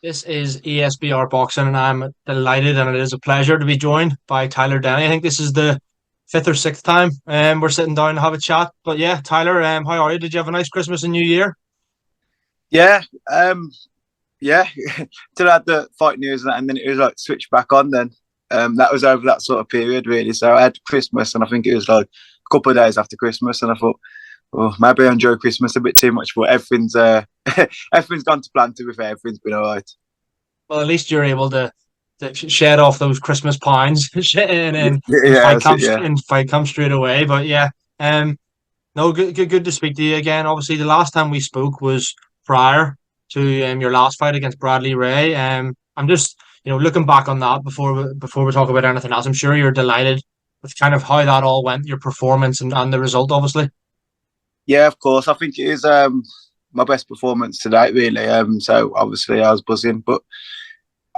This is ESBR Boxing, and I'm delighted, and it is a pleasure to be joined by Tyler Denny. I think this is the fifth or sixth time we're sitting down to have a chat. But yeah, Tyler, how are you? Did you have a nice Christmas and New Year? Yeah, yeah. Till I had the fight news and then it was like switched back on. Then that was over that sort of period really. So I had Christmas, and I think it was like a couple of days after Christmas, and I thought, oh, maybe I enjoy Christmas a bit too much, but everything's everything's gone to plan. To be fair, everything's been all right. Well, at least you're able to shed off those Christmas pounds and Yeah, and, and yeah, that's it. Yeah, fight comes straight away. But yeah, no, good to speak to you again. Obviously, the last time we spoke was prior to your last fight against Bradley Ray. I'm just looking back on that before we talk about anything else. I'm sure you're delighted with kind of how that all went, your performance and the result, obviously. yeah. Of course, I think it is my best performance to date, really. So obviously I was buzzing, but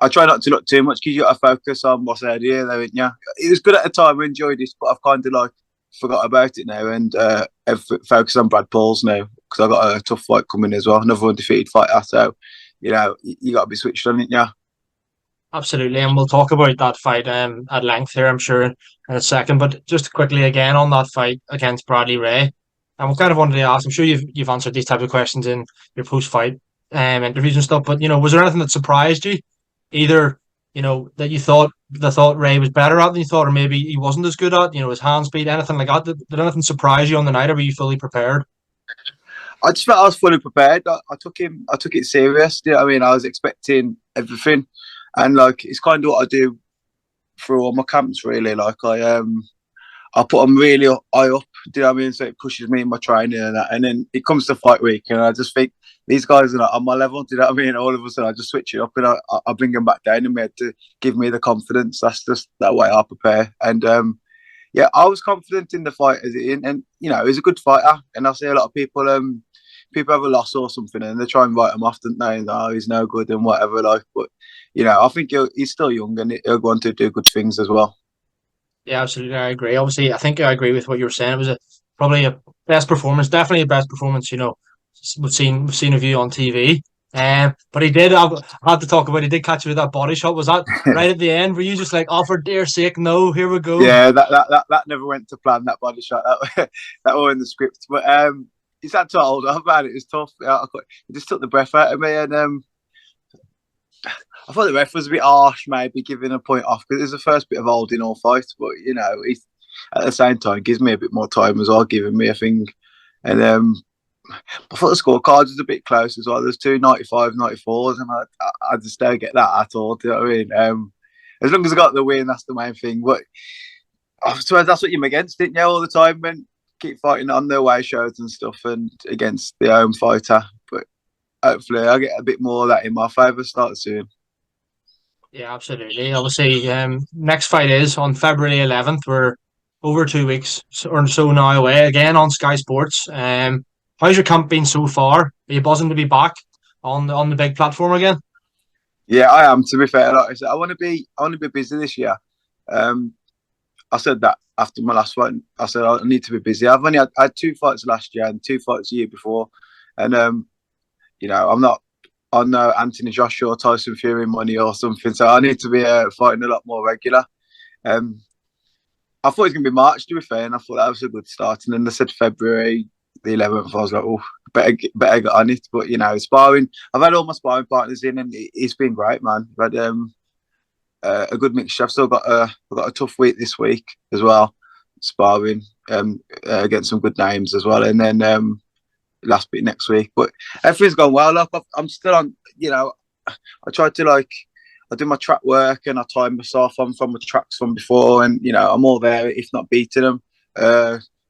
I try not to look too much because you got to focus on what's out here, though, yeah. It was good at the time. I enjoyed this, but I've kind of like forgot about it now and focus on Brad Paul's now because I got a tough fight coming as well, another undefeated fighter. So you got to be switched on it, yeah. Absolutely, and we'll talk about that fight at length here, I'm sure, in a second. But just quickly again on that fight against Bradley Ray, and we kind of wanted to ask. I'm sure you've answered these types of questions in your post fight interviews and stuff. But was there anything that surprised you, either that you thought Ray was better at than you thought, or maybe he wasn't as good at, his hand speed, anything like that? Did anything surprise you on the night, or were you fully prepared? I just felt I was fully prepared. I took it serious. You know what I mean? I was expecting everything, and like it's kind of what I do for all my camps. Really, like I put them really high up. Do you know what I mean? So it pushes me in my training and that. And then it comes to fight week, and I just think these guys are not on my level. Do you know what I mean? All of a sudden, I just switch it up and I bring them back down, and we had to give me the confidence. That's just that way I prepare. And yeah, I was confident in the fight as it in, and he's a good fighter. And I see a lot of people have a loss or something, and they try and write him off, don't they? And, oh, he's no good and whatever. Like, but I think he's still young and he'll go on to do good things as well. Yeah, absolutely. I agree. Obviously, I think I agree with what you were saying. It was probably a best performance, definitely a best performance. We've seen of you on TV. But he did. I had to talk about. He did catch you with that body shot. Was that right at the end? Were you just like, "Oh, for dear sake, no! Here we go." Yeah, that never went to plan. That body shot, that were in the script. But it's had to hold up, man. It was tough. It just took the breath out of me, and I thought the ref was a bit harsh, maybe giving a point off because it was the first bit of holding all fight. But he at the same time gives me a bit more time as well, giving me a thing. And I thought the scorecards was a bit close as well. There's two 95, 94s, and I just don't get that at all. Do you know what I mean? As long as I got the win, that's the main thing. But I suppose that's what you're against, didn't you, all the time when keep fighting on their way shows and stuff and against the home fighter. But hopefully I get a bit more of that in my favour start soon. Yeah, absolutely. Obviously, next fight is on February 11th. We're over 2 weeks or so now away again on Sky Sports. How's your camp been so far? Are you buzzing to be back on the big platform again? Yeah, I am. To be fair, like I said, I want to be busy this year. Um, I said that after my last one. I said I need to be busy. I had two fights last year and two fights the year before, and I'm not on Anthony Joshua or Tyson Fury money or something. So I need to be fighting a lot more regular. Um, I thought it was going to be March, to be fair, and I thought that was a good start. And then they said February the 11th. I was like, oh, better get on it. But sparring. I've had all my sparring partners in, and it's been great, man. I've had a good mixture. I've got a tough week this week as well, sparring against some good names as well, and then last bit next week. But everything's gone well. Like I'm still on. I tried to I do my track work and I time myself on from the tracks from before, and I'm all there, if not beating them.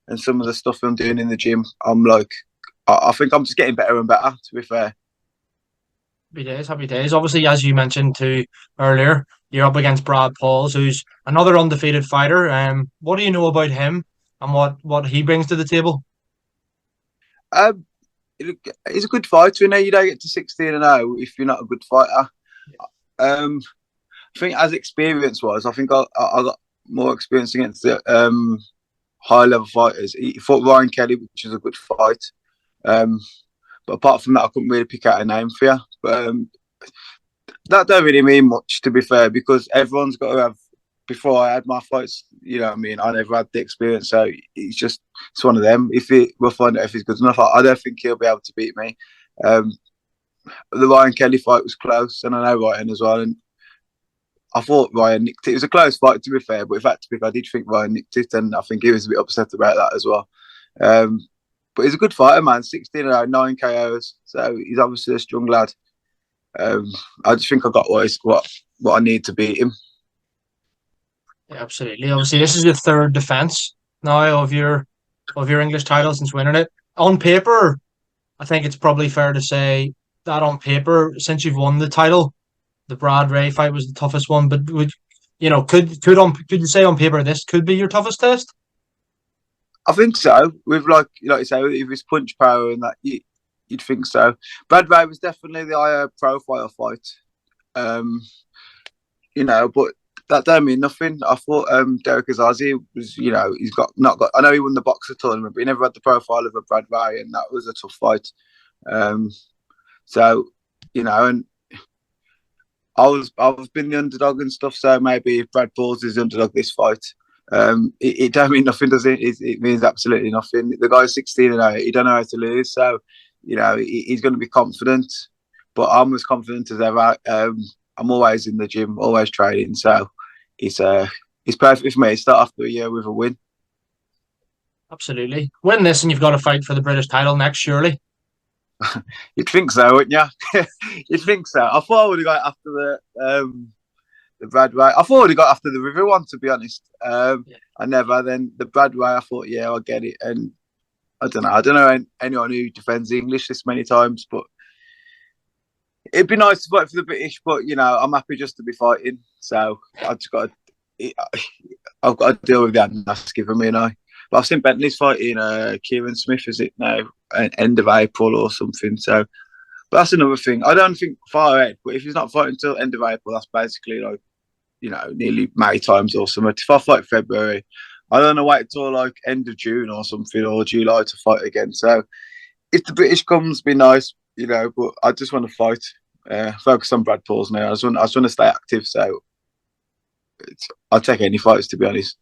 And some of the stuff I'm doing in the gym, I'm like, I think I'm just getting better and better. To be fair. Happy days, happy days. Obviously, as you mentioned too earlier, you're up against Brad Pauls, who's another undefeated fighter. What do you know about him and what he brings to the table? Um, he's a good fighter. You don't get to 16-0 if you're not a good fighter. Um, I think as experience wise, I think I got more experience against the high level fighters. He fought Ryan Kelly, which is a good fight. Um, but apart from that, I couldn't really pick out a name for you. But that don't really mean much, to be fair, because everyone's got to have. Before I had my fights, you know what I mean. I never had the experience, so it's one of them. We'll find out if he's good enough. I don't think he'll be able to beat me. Um, the Ryan Kelly fight was close, and I know Ryan as well. And I thought Ryan nicked it. It was a close fight, to be fair, but if I did think Ryan nicked it, and I think he was a bit upset about that as well. Um, but he's a good fighter, man. 16-0, 9 KOs. So he's obviously a strong lad. I just think I got what I need to beat him. Yeah, absolutely. Obviously, this is your third defense now of your English title since winning it. On paper, I think it's probably fair to say that on paper, since you've won the title, the Brad Ray fight was the toughest one. But would you know? Could you say on paper this could be your toughest test? I think so. With like you say, with his punch power and that, you'd think so. Brad Ray was definitely the higher profile fight. Um, but that don't mean nothing. I thought Derek Azazi was, he's got not got. I know he won the boxer tournament, but he never had the profile of a Brad Ray, and that was a tough fight. Um, so, and I've been the underdog and stuff. So maybe if Brad Pauls is the underdog this fight, it don't mean nothing, does it? It means absolutely nothing. The guy's 16-0. He don't know how to lose, so he's going to be confident. But I'm as confident as ever. I'm always in the gym, always training. So it's perfect for me. Start off the year with a win. Absolutely. Win this, and you've got to fight for the British title next, surely. You'd think so, wouldn't you? You'd think so. I thought I would have got after the Brad Ray. I thought I would have got after the River one, to be honest. Yeah. I never. Then the Brad Ray, I thought, yeah, I'll get it. And I don't know. I don't know anyone who defends English this many times, but it'd be nice to fight for the British. But I'm happy just to be fighting. So I've got to deal with that. And that's given me, But I've seen Bentley's fighting Kieran Smith, is it now? End of April or something. So, but that's another thing. I don't think far ahead, but if he's not fighting until end of April, that's basically like, nearly May times or something. If I fight February, I don't know, wait till like end of June or something, or July to fight again. So if the British comes, be nice, but I just want to fight. Focus on Brad Pauls now. I just want to stay active. So I'll take any fights, to be honest.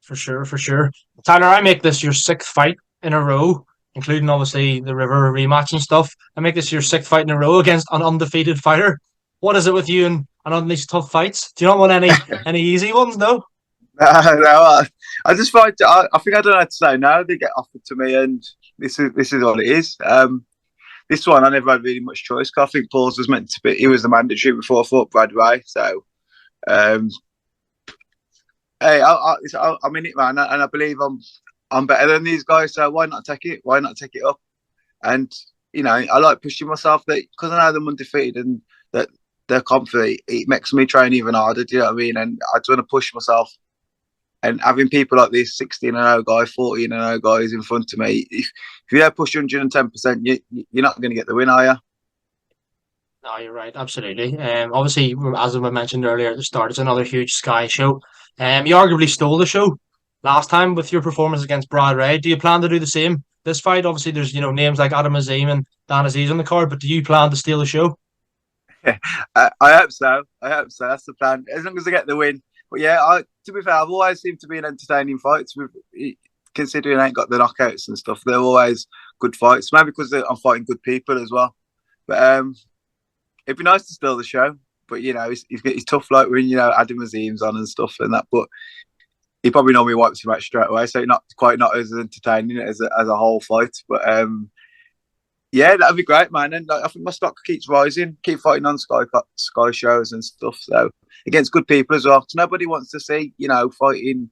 For sure, for sure. Tyler, I make this your sixth fight in a row, including obviously the River rematch and stuff. I make this your sixth fight in a row against an undefeated fighter. What is it with you and on these tough fights? Do you not want any easy ones? No. No, I just find I think I don't know how to say no. They get offered to me, and this is all it is. This one I never had really much choice. I think Pauls was meant to be. He was the mandatory before I fought Brad Ray. So, hey, I'm in it, man, and I believe I'm better than these guys. So why not take it? Why not take it up? And I like pushing myself because I know them undefeated and that they're confident. It makes me train even harder. Do you know what I mean? And I just want to push myself. And having people like this 16-0 guy, 14-0 guys in front of me, if you don't push 110%, you're not going to get the win, are you? No, you're right. Absolutely. Obviously, as I mentioned earlier at the start, it's another huge Sky show. You arguably stole the show last time with your performance against Brad Ray. Do you plan to do the same this fight? Obviously, there's names like Adam Azim and Dan Aziz on the card, but do you plan to steal the show? I hope so. I hope so. That's the plan. As long as I get the win. But yeah, to be fair, I've always seemed to be in entertaining fights. Considering I ain't got the knockouts and stuff, they're always good fights. Maybe because I'm fighting good people as well. But it'd be nice to steal the show. But it's tough, like when Adam Azim's on and stuff and that. But he probably normally wipes him out straight away, so not as entertaining as a whole fight. But yeah, that'd be great, man. And I think my stock keeps rising. Keep fighting on Sky shows and stuff. So against good people as well. So nobody wants to see fighting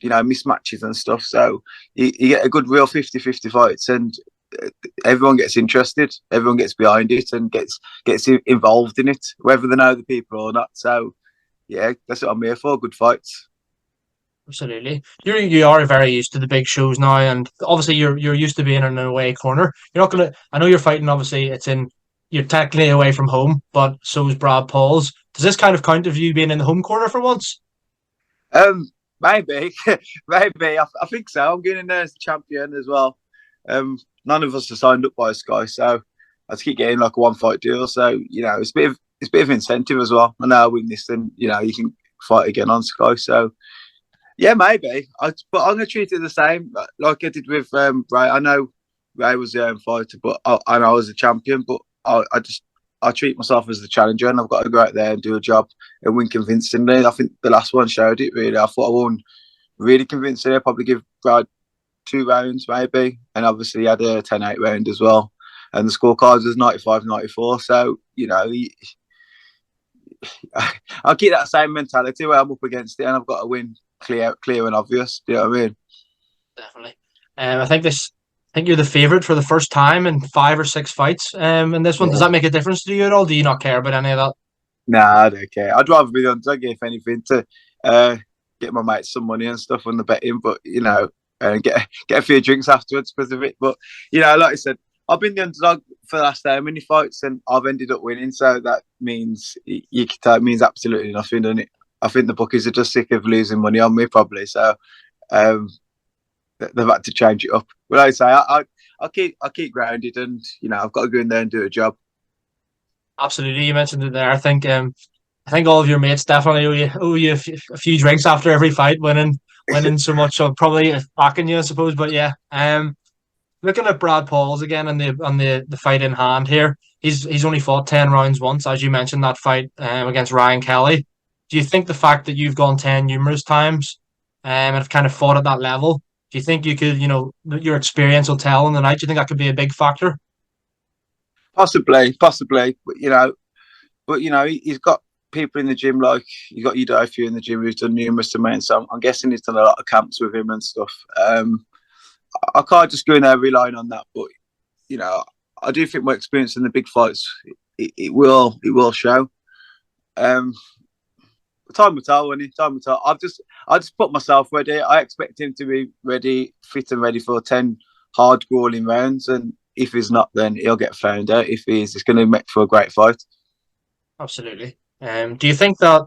mismatches and stuff. So you get a good real 50-50 fights, and everyone gets interested, everyone gets behind it, and gets involved in it, whether they know the people or not. So yeah, that's what I'm here for. Good fights. Absolutely. You are very used to the big shows now, and obviously you're used to being in an away corner. You're not gonna. I know you're fighting. Obviously, you're technically away from home, but so is Brad Pauls. Does this kind of count of you being in the home corner for once? Maybe, maybe. I think so. I'm getting in there as the champion as well. None of us are signed up by Sky, so I just keep getting like a one fight deal. So it's a bit of it's a bit of incentive as well. I know I win this, then you can fight again on Sky. So yeah, maybe. But I'm gonna treat it the same, like I did with Ray. I know Ray was the fighter, but I know I was a champion. But I treat myself as the challenger, and I've got to go out there and do a job and win convincingly. I think the last one showed it really. I thought I won really convincingly. I probably give Brad 2 rounds maybe, and obviously he had a 10-8 round as well. And the scorecards was 95-94. So I'll keep that same mentality where I'm up against it and I've got to win clear and obvious. Do you know what I mean? Definitely. I think you're the favourite for the first time in 5 or 6 fights. In this one, does Yeah. that make a difference to you at all? Do you not care about any of that? Nah, I don't care. I'd rather be the underdog if anything to get my mates some money and stuff on the betting, but and get a few drinks afterwards because of it. But like I said, I've been the underdog for the last how many fights, and I've ended up winning. So that means means absolutely nothing, doesn't it? I think the bookies are just sick of losing money on me, probably. So they've had to change it up. But like I say, I'll keep grounded, and I've got to go in there and do a job. Absolutely, you mentioned it there. I think all of your mates definitely owe you a few drinks after every fight, winning so much, so probably backing you, I suppose. But yeah, looking at Brad Pauls again on the fight in hand here, he's only fought 10 rounds once, as you mentioned that fight against Ryan Kelly. Do you think the fact that you've gone 10 numerous times and have kind of fought at that level, do you think you could, your experience will tell in the night? Do you think that could be a big factor? Possibly, but he's got people in the gym, like you got Udo few in the gym who's done numerous amounts. So I'm guessing he's done a lot of camps with him and stuff. I can't just go in there relying on that, but I do think my experience in the big fights it will show. Time will tell, when time will tell. I just put myself ready. I expect him to be ready, fit and ready for 10 hard grueling rounds, and if he's not, then he'll get found out. If he is, it's going to make for a great fight. Absolutely. Do you think that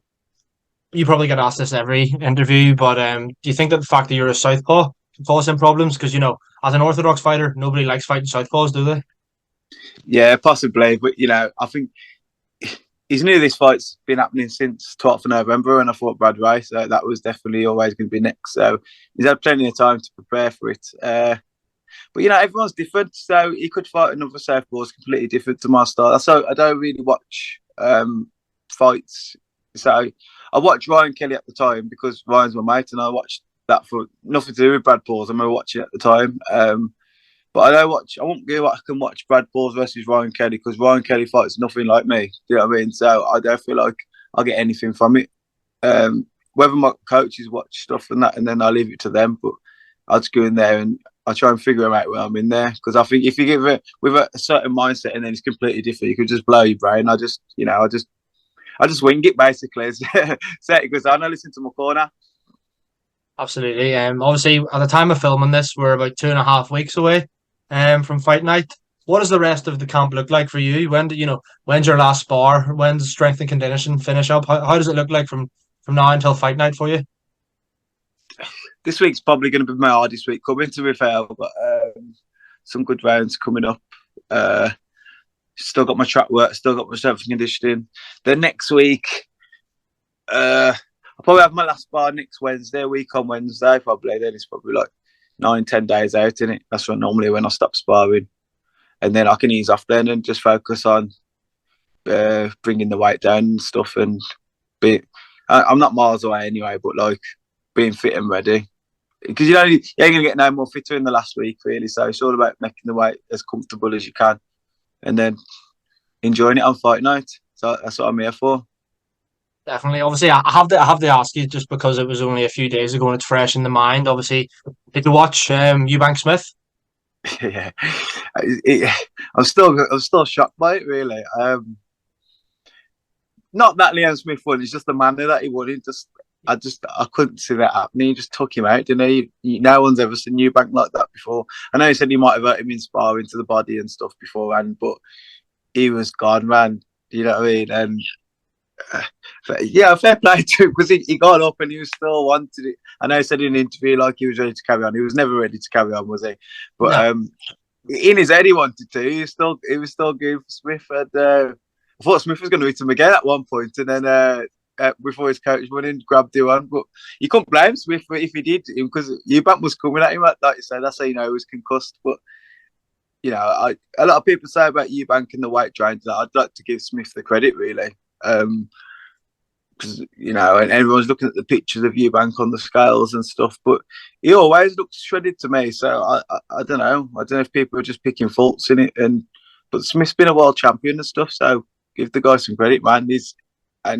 you probably get asked this every interview, but do you think that the fact that you're a southpaw can cause him problems? Because as an orthodox fighter, nobody likes fighting southpaws, do they? Yeah, possibly, but I think he's knew this fight's been happening since 12th of November, and I fought Brad Rice, so that was definitely always going to be next. So he's had plenty of time to prepare for it. But everyone's different, so he could fight another southpaw is completely different to my style. So I don't really watch fights. So I watched Ryan Kelly at the time because Ryan's my mate, and I watched that for nothing to do with Brad Pauls. I remember watching it at the time. But I don't watch. I won't go. I can watch Brad Pauls versus Ryan Kelly because Ryan Kelly fights nothing like me. Do you know what I mean? So I don't feel like I'll get anything from it. Whether my coaches watch stuff and that, and then I leave it to them. But I'll just go in there and I try and figure them out when I'm in there, because I think if you give it with a certain mindset and then it's completely different, you could just blow your brain. I just wing it basically. So it goes on. I listen to my corner. Absolutely. Obviously, at the time of filming this, we're about 2.5 weeks away from fight night. What does the rest of the camp look like for you? When's your last spar? When's strength and conditioning finish up? How does it look like from now until fight night for you? This week's probably going to be my hardest week coming, to be fair. I've got some good rounds coming up. Still got my track work, still got my strength and conditioning. Then next week, I'll probably have my last bar next Wednesday, a week on Wednesday, probably. Then it's probably like 9-10 days out, in it. That's normally when I stop sparring. And then I can ease off then and just focus on bringing the weight down and stuff. And I'm not miles away anyway, but like being fit and ready. Because you ain't going to get no more fitter in the last week, really. So it's all about making the weight as comfortable as you can and then enjoying it on fight night. So that's what I'm here for. Definitely. Obviously, I have to ask you, just because it was only a few days ago and it's fresh in the mind. Obviously, did you watch Eubank Smith? Yeah, I'm still shocked by it, really. Not that Liam Smith won; it's just the manner that he won. I couldn't see that happening. He just took him out, didn't he? No one's ever seen Eubank like that before. I know he said he might have hurt him in sparring to the body and stuff beforehand, but he was gone, man. You know what I mean? And yeah, fair play to him, because he got up and he still wanted it. I know he said in an interview like he was ready to carry on. He was never ready to carry on, was he? But no. In his head he wanted to. He was still going for Smith, and I thought Smith was going to hit him again at one point, and then before his coach went in, grabbed him on. But you couldn't blame Smith if he did, because Eubank was coming at him. Like you said, that's how you know he was concussed. But a lot of people say about Eubank and the weight drain. I'd like to give Smith the credit, really. Because and everyone's looking at the pictures of Eubank on the scales and stuff, but he always looks shredded to me. So I don't know. I don't know if people are just picking faults in it. But Smith's been a world champion and stuff, so give the guy some credit, man. I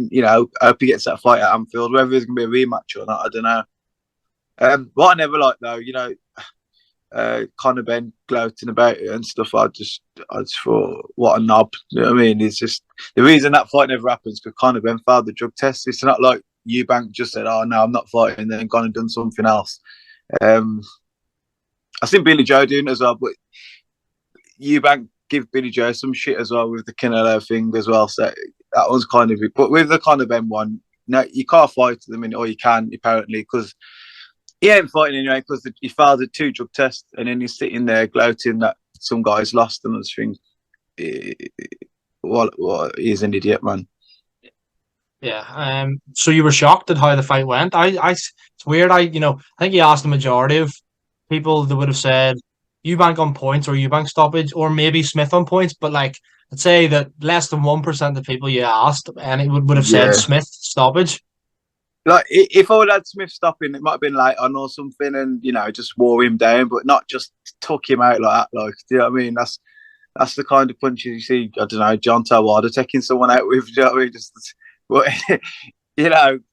hope he gets that fight at Anfield. Whether there's gonna be a rematch or not, I don't know. What I never liked though, Conor Ben gloating about it and stuff. I just thought, what a knob. You know what I mean? It's just the reason that fight never happens because Conor Ben failed the drug test. It's not like Eubank just said, "Oh no, I'm not fighting," and then gone and done something else. I seen Billy Joe doing it as well, but Eubank give Billy Joe some shit as well with the Canelo thing as well. So that was kind of it. But with the Conor Ben one, no, you can't fight at the minute, or you can apparently because he ain't fighting anyway because he failed at 2 drug tests and then he's sitting there gloating that some guy's lost and I just think, he's an idiot, man. Yeah. So you were shocked at how the fight went. It's weird. I think you asked the majority of people that would have said Eubank on points or Eubank stoppage or maybe Smith on points, but like I'd say that less than 1% of people you asked and it would have said Yeah. Smith stoppage. Like if I would have had Smith stopping, it might have been late on or something, and just wore him down, but not just took him out like that. Like, do you know what I mean? That's the kind of punches you see. I don't know, John Tawada taking someone out with. Do you know what I mean? But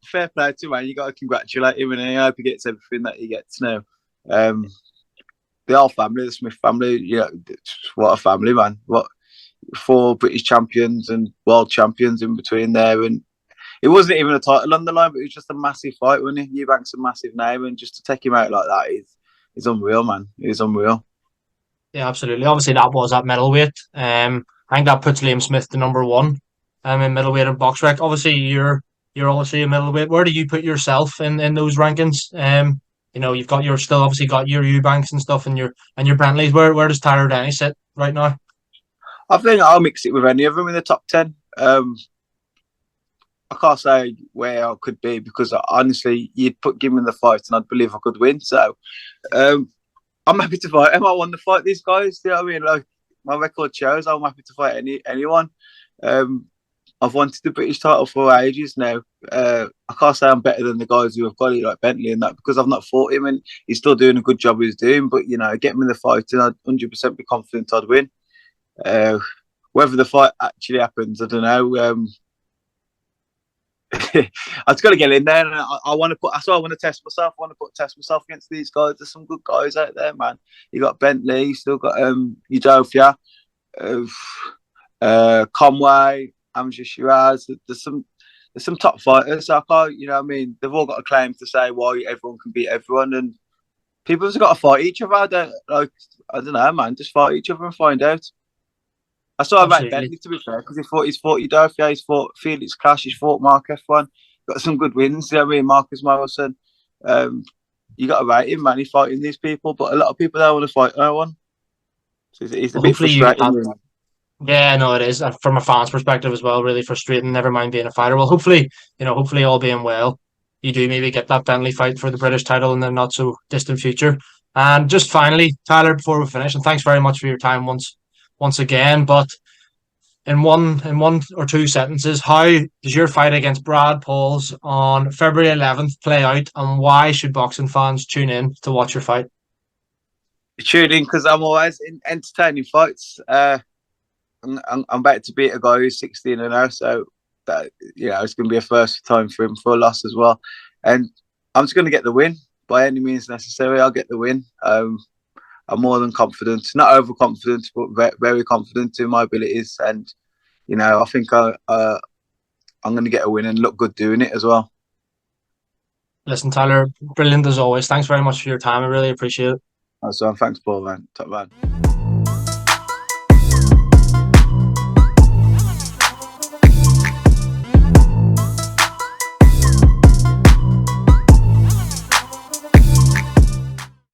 fair play to him, man. You got to congratulate him, and I hope he gets everything that he gets now. The whole family, the Smith family, what a family, man. What 4 British champions and world champions in between there, and it wasn't even a title on the line, but it was just a massive fight, wasn't it? Eubank's a massive name, and just to take him out like that is unreal, man. It's unreal. Yeah, absolutely. Obviously, that was at middleweight. I think that puts Liam Smith the number one. In middleweight and box rec. Obviously, you're obviously a middleweight. Where do you put yourself in those rankings? You've got still obviously got your Eubanks and stuff, and your Brentleys. Where does Tyler Denny sit right now? I think I'll mix it with any of them in the top 10. I can't say where I could be because honestly, you'd give me the fight and I'd believe I could win. So I'm happy to fight. I want to fight these guys. You know what I mean? Like my record shows, I'm happy to fight anyone. I've wanted the British title for ages now. I can't say I'm better than the guys who have got it, like Bentley and that, because I've not fought him and he's still doing a good job he's doing. But get him in the fight and I'd 100% be confident I'd win. Whether the fight actually happens, I don't know. I've got to get in there, and I want to put. That's why I want to test myself. I want to test myself against these guys. There's some good guys out there, man. You got Bentley, you still got Udofia, Conway, Amjad Shiraz. There's some top fighters. I can't, what I mean, they've all got a claim to say why everyone can beat everyone, and people have got to fight each other. I don't know, man. Just fight each other and find out. I saw about Bentley, to be fair, because he's fought Udofia, he's fought Felix Clash, he's fought Mark F1. Got some good wins. You know what I mean? Marcus Morrison. You got to rate him, man. He's fighting these people, but a lot of people don't want to fight no one. So it's a bit frustrating. Yeah, no, it is. From a fan's perspective as well, really frustrating, never mind being a fighter. Well, hopefully all being well, you do maybe get that Bentley fight for the British title in the not so distant future. And just finally, Tyler, before we finish, and thanks very much for your time once again, but in one or two sentences, how does your fight against Brad Pauls on February 11th play out, and why should boxing fans tune in to watch your fight? Tune in because I'm always in entertaining fights. I'm about to beat a guy who's 16-0, so that it's going to be a first time for him for a loss as well, and I'm just going to get the win by any means necessary. I'll get the win. I'm more than confident, not overconfident, but very confident in my abilities. And, I think I'm going to get a win and look good doing it as well. Listen, Tyler, brilliant as always. Thanks very much for your time. I really appreciate it. So thanks, Paul, man. Top man.